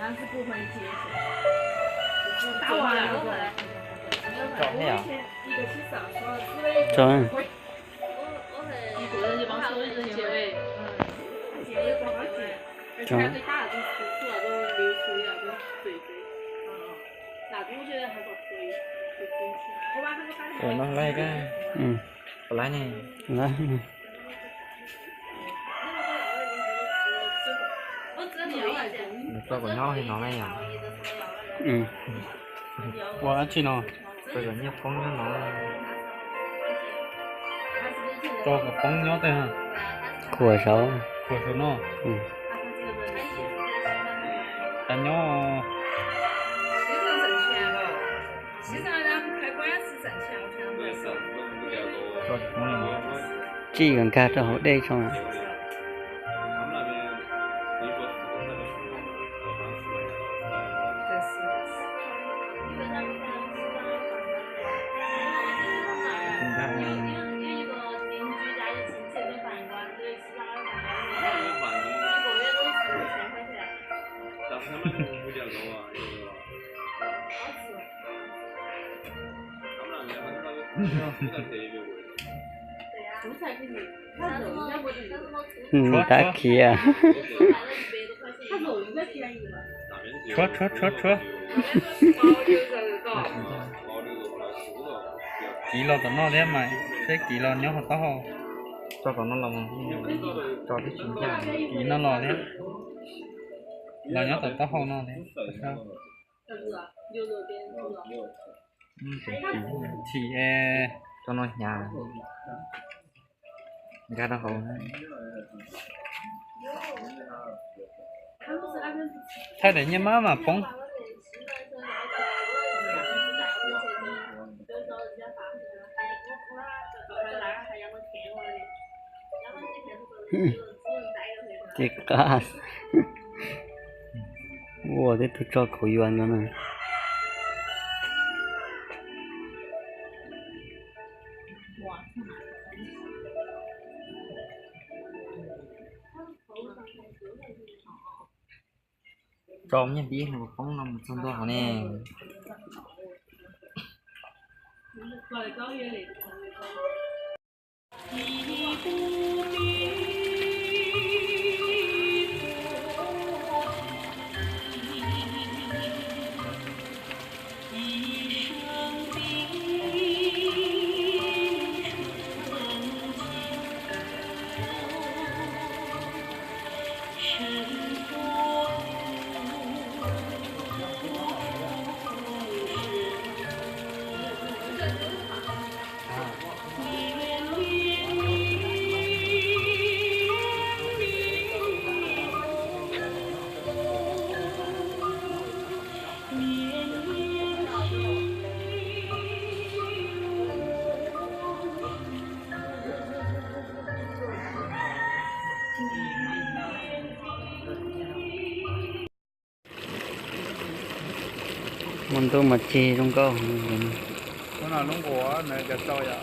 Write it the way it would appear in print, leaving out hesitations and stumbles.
但是不会接受。打完了过来。找没有？一个起上说只为。找。我会一个人就帮所有人结尾。结尾不好结，而且还可以打那种粗粗那种流水那种坠坠。那种我觉得还不可以，就整体。我把那个摆。我们来个。不来呢。来。Cho của nhau thì nó này à? Quá chi nó? Tôi có nhiều phong cho nó. Cho cái phong nhỏ thế hả? Của sáu nó. Tại nhỏ. Chỉ cần cả cho họ đây xong rồi. Đã kia. Chúa. Kỹ lo tao nó đấy mày, thế kỹ lo nhớ họ tao. Cho tao nó lòng, cho cái chuyện kia, kỹ nó lo đấy. Lo nhớ tao tao nó đấy. Sao? Thì cho nó nhà. Ra đâu hầu. Thay để như má mà bóng. 这个，我这都找口源了呢。Trộm nha biết là phóng năm xong đó hả nè. Mình tôi mà chê trong câu. Nó là lông của này cái trâu vậy.